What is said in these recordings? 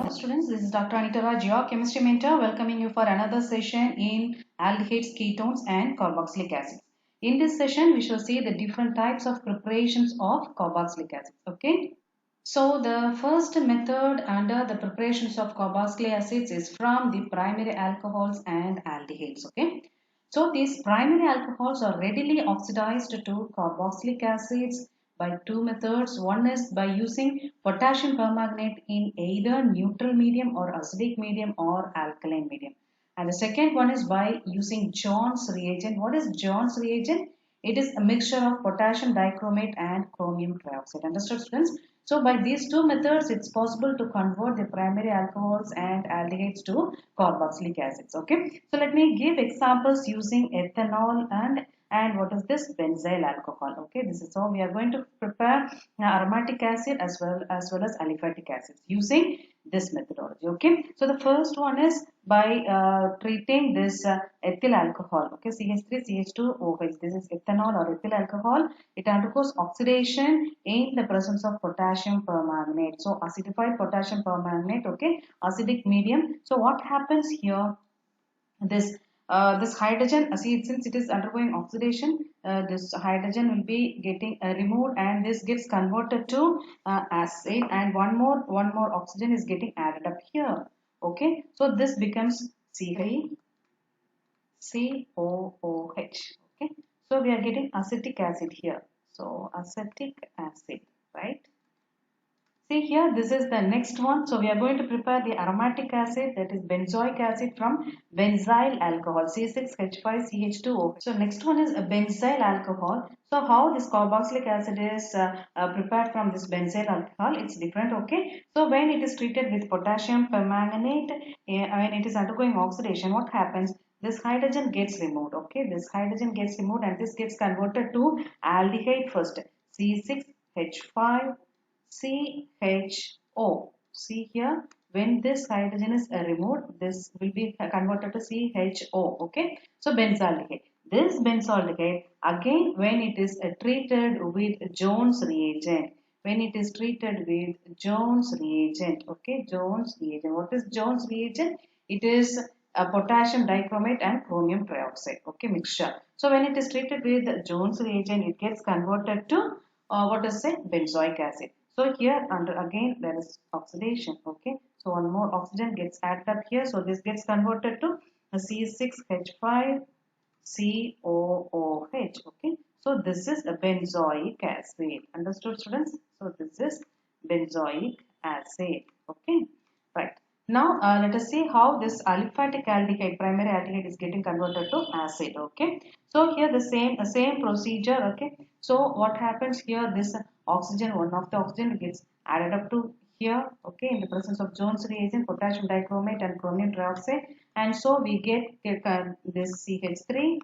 Students, this is Dr. Anita Raj, your chemistry mentor, welcoming you for another session in aldehydes, ketones and carboxylic acids. In this session, we shall see the different types of preparations of carboxylic acids. Okay. So the first method under the preparations of carboxylic acids is from the primary alcohols and aldehydes. Okay. So these primary alcohols are readily oxidized to carboxylic acids by two methods. One is by using potassium permanganate in either neutral medium or acidic medium or alkaline medium. And the second one is by using John's reagent. What is John's reagent? It is a mixture of potassium dichromate and chromium trioxide. Understood, students? So by these two methods, it's possible to convert the primary alcohols and aldehydes to carboxylic acids. Okay. So let me give examples using ethanol and what is this benzyl alcohol. Okay. This is how we are going to prepare aromatic acid as well as aliphatic acids using this methodology. Okay. So the first one is by treating this ethyl alcohol. Okay. CH3 CH2OH. This is ethanol or ethyl alcohol. It undergoes oxidation in the presence of potassium permanganate. So acidified potassium permanganate, okay, acidic medium. So what happens here? This hydrogen, since it is undergoing oxidation, this hydrogen will be getting removed, and this gets converted to acid, and one more oxygen is getting added up here. Okay, so this becomes COOH. Okay, so we are getting acetic acid here. So acetic acid, right? See here, this is the next one. So we are going to prepare the aromatic acid, that is benzoic acid from benzyl alcohol, C6H5CH2O. So next one is a benzyl alcohol. So how this carboxylic acid is prepared from this benzyl alcohol, it's different, okay. So when it is treated with potassium permanganate, when it is undergoing oxidation, what happens? This hydrogen gets removed, okay. This hydrogen gets removed and this gets converted to aldehyde first, C6H5 CHO. See here, when this hydrogen is removed, this will be converted to CHO. Okay, so benzaldehyde. This benzaldehyde again, when it is treated with Jones reagent, when it is treated with Jones reagent, okay, Jones reagent. What is Jones reagent? It is a potassium dichromate and chromium trioxide, okay, mixture. So when it is treated with Jones reagent, it gets converted to what is say benzoic acid. So here under again there is oxidation. Okay, so one more oxygen gets added up here. So this gets converted to a C6H5 COOH. Okay, so this is a benzoic acid. Understood, students? So this is benzoic acid. Okay, right. Now let us see how this aliphatic aldehyde, primary aldehyde, is getting converted to acid. Okay, so here the same procedure. Okay, so what happens here? This oxygen, one of the oxygen gets added up to here. Okay, in the presence of Jones reagent, potassium dichromate and chromium trioxide, and so we get this CH3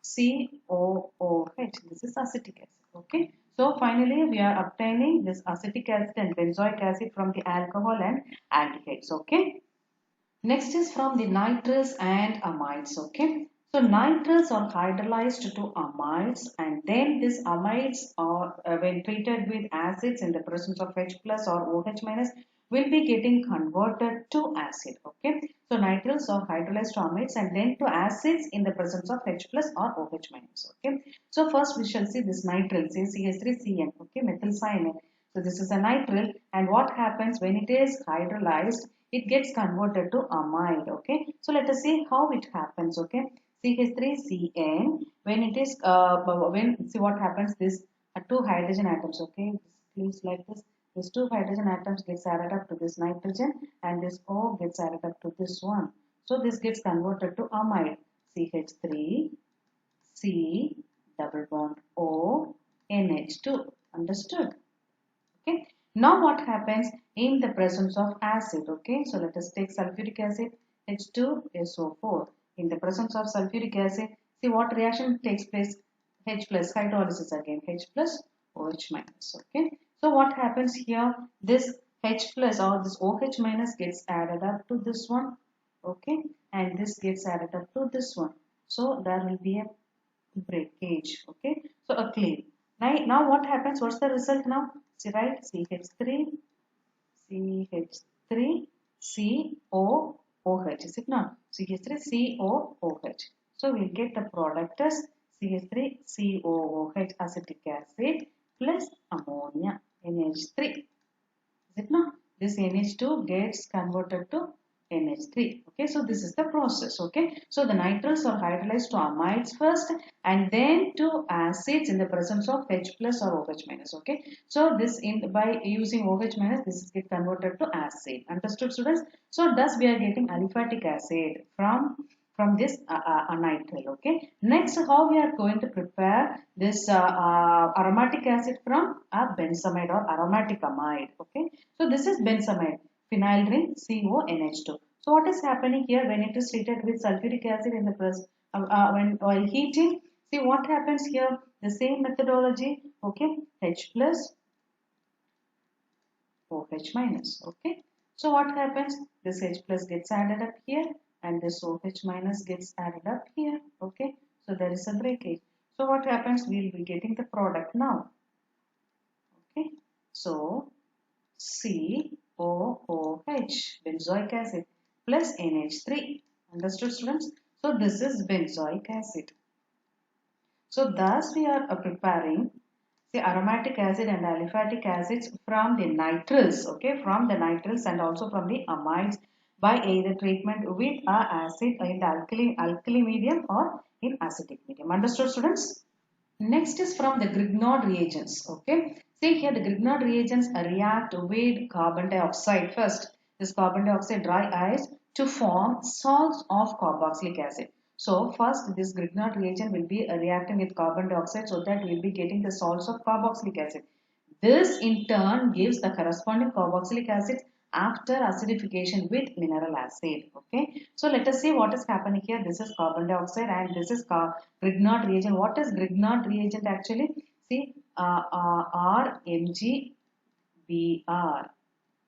COOH. This is acetic acid. Okay. So finally, we are obtaining this acetic acid and benzoic acid from the alcohol and aldehydes. Okay. Next is from the nitriles and amides. Okay. So nitriles are hydrolyzed to amides, and then these amides are when treated with acids in the presence of H plus or OH minus will be getting converted to acid. Okay. So nitriles are hydrolyzed to amides and then to acids in the presence of H plus or OH minus. Okay. So first we shall see this nitrile, say CH3CN. Okay. Methylcyanine. So this is a nitrile, and what happens when it is hydrolyzed? It gets converted to amide. Okay. So let us see how it happens. Okay. CH3CN, when it is see what happens, this two hydrogen atoms, okay, this like this two hydrogen atoms gets added up to this nitrogen, and this O gets added up to this one. So this gets converted to amide, CH3 C double bond O NH2. Understood? Okay. Now what happens in the presence of acid? Okay. So let us take sulfuric acid, H2SO4. In the presence of sulfuric acid, see what reaction takes place? H plus, hydrolysis again, H plus OH minus. Okay. So what happens here? This H plus or this OH minus gets added up to this one. Okay. And this gets added up to this one. So there will be a breakage. Okay. So a clean. Now what happens? What's the result now? See, right? CH3, CH3, COOH, is it not? CH3COOH. So we'll get the product as CH3COOH acetic acid plus ammonia NH3. Is it not? This NH2 gets converted to NH3. Okay, so this is the process. Okay, so the nitriles are hydrolyzed to amides first and then to acids in the presence of H plus or OH minus. Okay, so this in by using OH minus, this is get converted to acid. Understood, students? So thus we are getting aliphatic acid from this nitrile. Okay, next how we are going to prepare this aromatic acid from a benzamide or aromatic amide. Okay, so this is benzamide, phenyl ring CONH2. So what is happening here when it is treated with sulfuric acid in the press when while heating? See what happens here, the same methodology. Okay, H plus OH minus. Okay, so what happens, this H plus gets added up here and this OH minus gets added up here. Okay, so there is a breakage. So what happens, we will be getting the product now. Okay, so COOH, benzoic acid plus NH3. Understood, students? So this is benzoic acid. So thus we are preparing the aromatic acid and aliphatic acids from the nitriles, okay, from the nitriles and also from the amides by either treatment with a acid in the alkali medium or in acidic medium. Understood, students? Next is from the Grignard reagents. Okay, see here the Grignard reagents react with carbon dioxide first. This carbon dioxide dry ice to form salts of carboxylic acid. So first this Grignard reagent will be reacting with carbon dioxide so that we will be getting the salts of carboxylic acid. This in turn gives the corresponding carboxylic acid after acidification with mineral acid. Okay, so let us see what is happening here. This is carbon dioxide and this is Grignard reagent. What is Grignard reagent actually? See, RMgBr.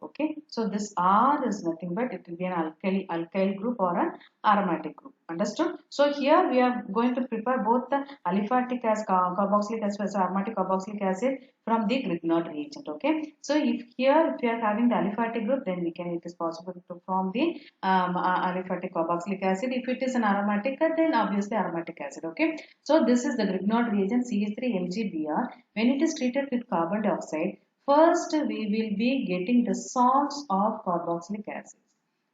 Okay, so this R is nothing but it will be an alkyl group or an aromatic group. Understood? So here we are going to prepare both the aliphatic as carboxylic as well as aromatic carboxylic acid from the Grignard reagent. Okay, so if we are having the aliphatic group, then it is possible to form the aliphatic carboxylic acid. If it is an aromatic, then obviously aromatic acid. Okay, so this is the Grignard reagent CH3MgBr. When it is treated with carbon dioxide, first, we will be getting the salts of carboxylic acid.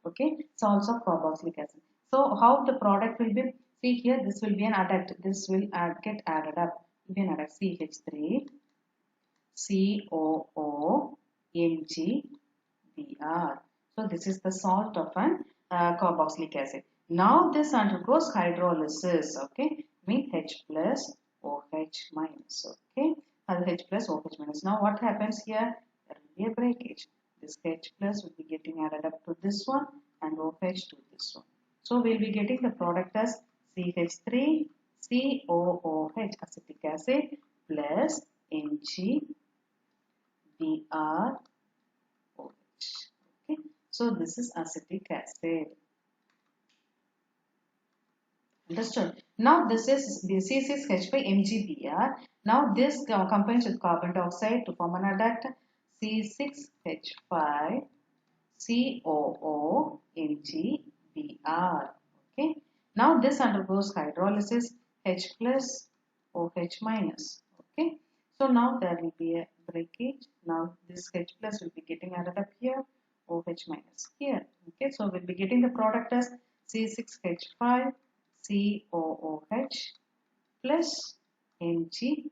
Okay, salts of carboxylic acid. So, how the product will be? See here, this will be an adduct. This will get added up. Will be an adduct CH3, COO, So, this is the salt of an carboxylic acid. Now, this undergoes hydrolysis. Okay, mean H plus OH minus. Okay. H plus OH minus. Now what happens here? There will be a breakage. This H plus will be getting added up to this one and OH to this one. So we'll be getting the product as CH3 COOH acetic acid plus NgBrOH. Okay. So this is acetic acid. Understood. Now this is C6H5MgBr. Now this combines with carbon dioxide to form an adduct C6H5COOMgBr. Okay. Now this undergoes hydrolysis H plus OH minus. Okay. So now there will be a breakage. Now this H plus will be getting added up here, OH minus here. Okay. So we'll be getting the product as C6H5 COOH plus MgBrOH.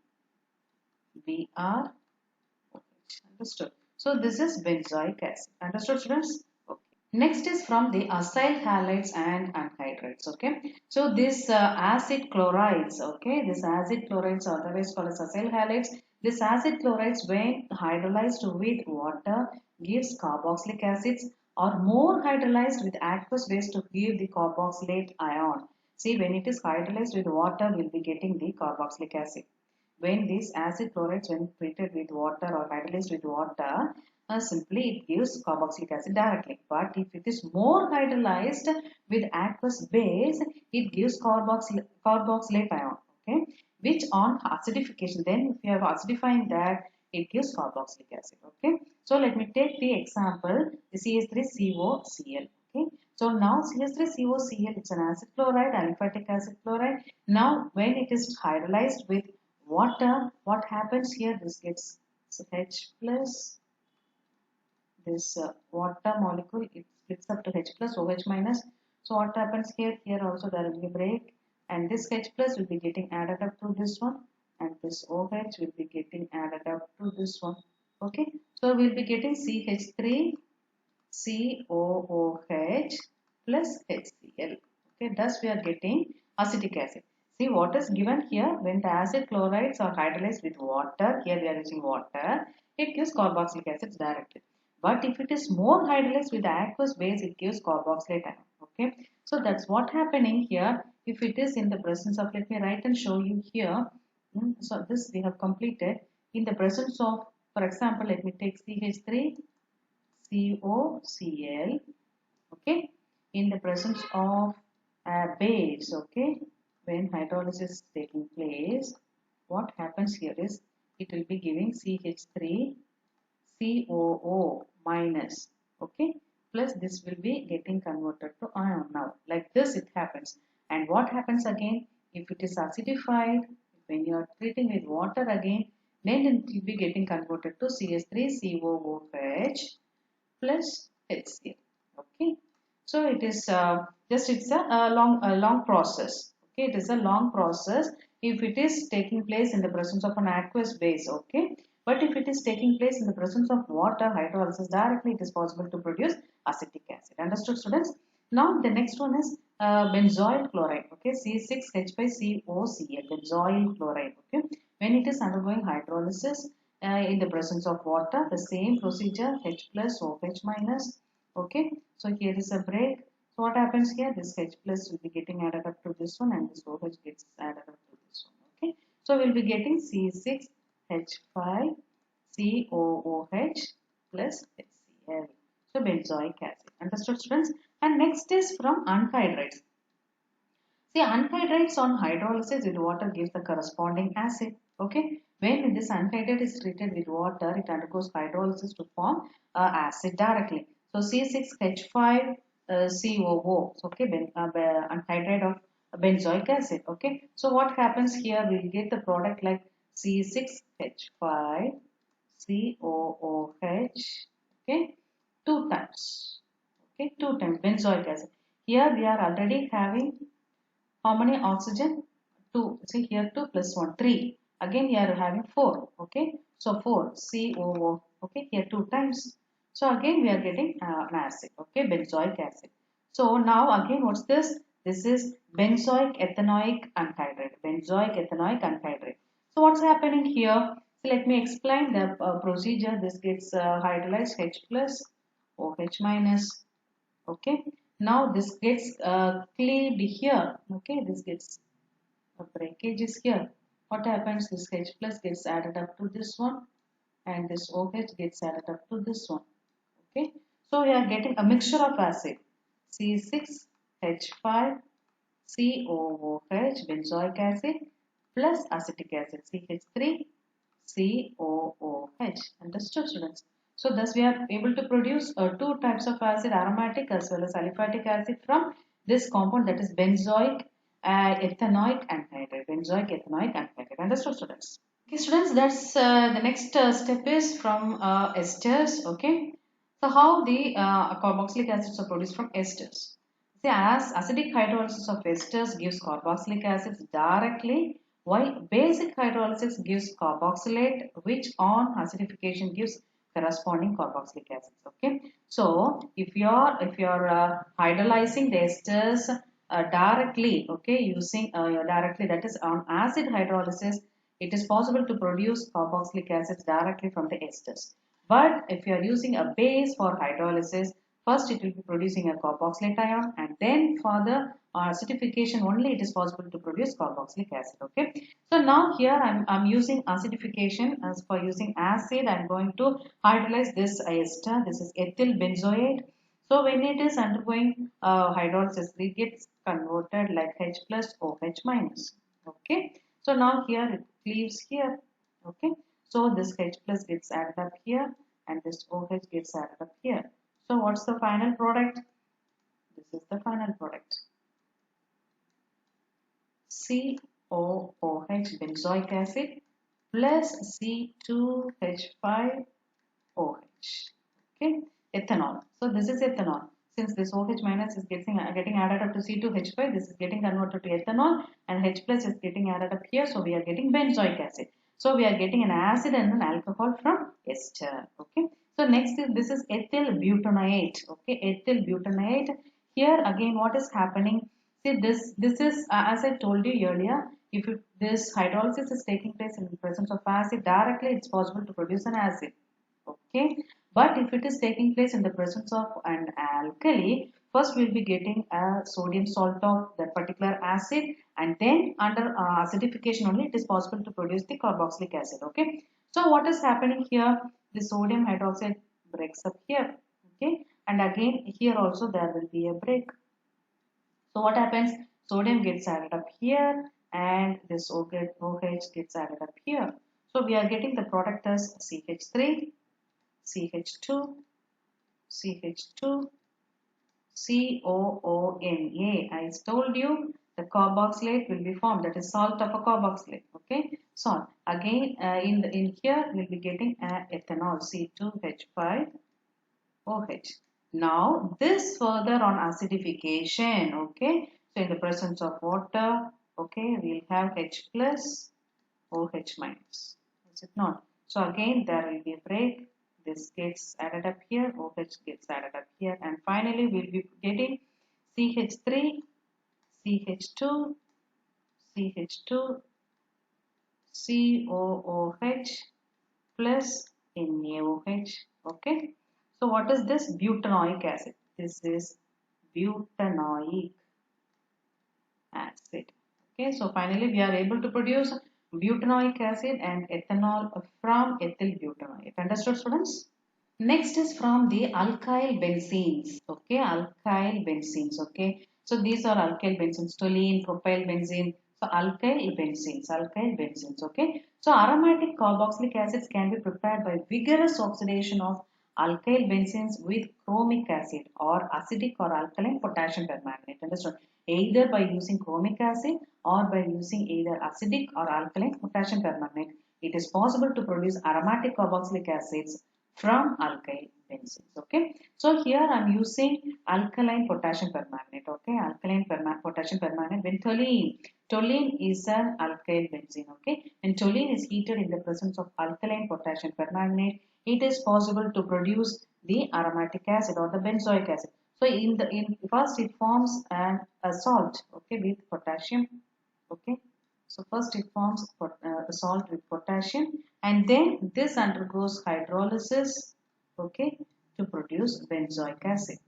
Understood? So this is benzoic acid. Understood, students? Okay. Next is from the acyl halides and anhydrides. Okay. So this acid chlorides. Okay. This acid chlorides are otherwise called as acyl halides. This acid chlorides, when hydrolyzed with water, gives carboxylic acids, or more hydrolyzed with aqueous base to give the carboxylate ion. See, when it is hydrolyzed with water, we will be getting the carboxylic acid. When these acid chlorides, when treated with water or hydrolyzed with water, simply it gives carboxylic acid directly. But if it is more hydrolyzed with aqueous base, it gives carboxylate ion. Okay, which on acidification, then if you have acidifying that, it gives carboxylic acid. Okay, So let me take the example, the CH3COCl. Okay. So now CH3COCl, it's an acid chloride, aliphatic acid chloride. Now when it is hydrolyzed with water, what happens here? This gets H plus, this water molecule, it splits up to H plus OH minus. So what happens here? Here also there will be break, and this H plus will be getting added up to this one, and this OH will be getting added up to this one. Okay, so we'll be getting CH3 COOH plus HCl. Okay, thus we are getting acetic acid. See what is given here, when the acid chlorides are hydrolyzed with water, here we are using water, it gives carboxylic acid directly. But if it is more hydrolyzed with the aqueous base, it gives carboxylate ion. Okay, so that's what happening here. If it is in the presence of, let me write and show you here. So this we have completed in the presence of, for example, let me take CH3 COCl, okay, in the presence of a base, okay, when hydrolysis is taking place, what happens here is it will be giving CH3 COO minus, okay, plus this will be getting converted to ion. Now like this it happens. And what happens again, if it is acidified, when you are treating with water again, then it will be getting converted to CH3 COOH plus HCl. Okay, so it is just, it's a long process. Okay, it is a long process if it is taking place in the presence of an aqueous base. Okay, but if it is taking place in the presence of water hydrolysis directly, it is possible to produce acetic acid. Understood, students? Now the next one is benzoyl chloride. Okay, C6H5COCl, benzoyl chloride. Okay, when it is undergoing hydrolysis in the presence of water, the same procedure, H plus OH minus. Okay, so here is a break. So what happens here? This H plus will be getting added up to this one, and this OH gets added up to this one. Okay, so we'll be getting C6H5COOH plus HCl. So benzoic acid. Understood, students? And next is from anhydrides. See, anhydrides on hydrolysis with water gives the corresponding acid. Okay, when this anhydride is treated with water, it undergoes hydrolysis to form acid directly. So C6H5COO. Okay, anhydride of benzoic acid. Okay, so what happens here? We will get the product like C6H5COOH. Okay, two times. Okay, two times benzoic acid. Here we are already having how many oxygen? 2. See here 2 plus 1, 3. Again here having 4. Okay. So 4 COO. Okay. Here 2 times. So again we are getting an acid. Okay. Benzoic acid. So now again what's this? This is benzoic ethanoic anhydride. Benzoic ethanoic anhydride. So what's happening here? So let me explain the procedure. This gets hydrolyzed H plus OH minus. Okay, now this gets cleaved here. Okay, this gets a breakage is here. What happens? This H plus gets added up to this one, and this OH gets added up to this one. Okay, so we are getting a mixture of acid, C6H5COOH benzoic acid plus acetic acid, CH3COOH. Understood, students? So thus we are able to produce two types of acid, aromatic as well as aliphatic acid, from this compound, that is benzoic ethanoic anhydride. Benzoic ethanoic anhydride. Understood, students? Okay, students, that's the next step is from esters. Okay, so how the carboxylic acids are produced from esters. See, as acidic hydrolysis of esters gives carboxylic acids directly, while basic hydrolysis gives carboxylate, which on acidification gives corresponding carboxylic acids. Okay, so if you're hydrolyzing the esters directly, okay, using directly, that is on acid hydrolysis, it is possible to produce carboxylic acids directly from the esters. But if you are using a base for hydrolysis, first it will be producing a carboxylate ion, and then for the acidification only it is possible to produce carboxylic acid. Okay, so now here I'm using acidification. As for using acid, I'm going to hydrolyze this ester. This is ethyl benzoate. So when it is undergoing hydrolysis, it gets converted like H plus OH minus. Okay, so now here it cleaves here. Okay, so this H plus gets added up here, and this OH gets added up here. So what's the final product? This is the final product. COOH benzoic acid plus C2H5OH. Okay, ethanol. So this is ethanol. Since this OH minus is getting added up to C2H5, this is getting converted to ethanol, and H plus is getting added up here. So we are getting benzoic acid. So we are getting an acid and an alcohol from ester. Okay. So next is this is ethyl butanoate. Okay, ethyl butanoate. Here again, what is happening? See, this is as I told you earlier. If this hydrolysis is taking place in the presence of acid, directly it's possible to produce an acid. Okay, but if it is taking place in the presence of an alkali, first we'll be getting a sodium salt of that particular acid, and then under acidification only it is possible to produce the carboxylic acid. Okay, so what is happening here? The sodium hydroxide breaks up here. Okay, and again here also there will be a break. So what happens? Sodium gets added up here, and this OH gets added up here. So we are getting the product as CH3, CH2, CH2, COONA. I told you the carboxylate will be formed. That is salt of a carboxylate. Okay, salt. Again, in here we'll be getting ethanol C2H5OH. Now this further on acidification. Okay, so in the presence of water, okay, we'll have H plus OH minus. Is it not? So again there will be a break. This gets added up here, OH gets added up here, and finally we'll be getting CH3, CH2, CH2, COOH plus NaOH. Okay. So what is this? Butanoic acid. This is butanoic acid. Okay. So finally we are able to produce butanoic acid and ethanol from ethyl butanoate. Understood, students? Next is from the alkyl benzenes. Okay, alkyl benzenes. Okay, so these are alkyl benzenes: toluene, propyl benzene. So alkyl benzenes. Okay, so aromatic carboxylic acids can be prepared by vigorous oxidation of alkyl benzenes with chromic acid or acidic or alkaline potassium permanganate. Understood? Either by using chromic acid or by using either acidic or alkaline potassium permanganate, it is possible to produce aromatic carboxylic acids from alkyl benzenes. Okay, so here I'm using alkaline potassium permanganate. Okay, alkaline potassium permanganate. When toluene is an alkyl benzene. Okay, when toluene is heated in the presence of alkaline potassium permanganate, it is possible to produce the aromatic acid or the benzoic acid. So in first it forms a salt. Okay, with potassium. Okay, so first it forms a salt with potassium, and then this undergoes hydrolysis, okay, to produce benzoic acid,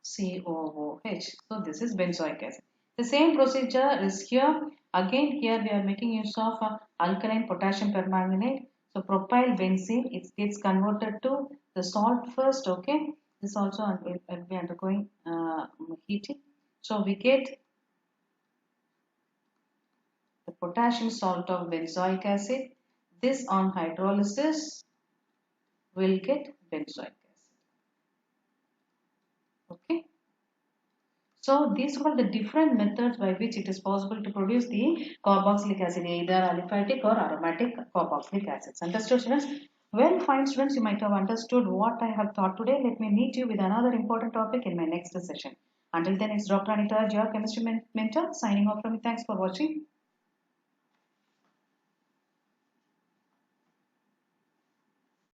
COOH. So this is benzoic acid. The same procedure is here. Again here we are making use of alkaline potassium permanganate. So propyl benzene, it gets converted to the salt first. Okay, this also will be undergoing heating. So we get the potassium salt of benzoic acid. This on hydrolysis will get benzoic acid. Okay. So these are the different methods by which it is possible to produce the carboxylic acid, either aliphatic or aromatic carboxylic acids. Understood, students? Well, fine, students, you might have understood what I have taught today. Let me meet you with another important topic in my next session. Until then, it's Dr. Anita, your chemistry mentor, signing off from me. Thanks for watching.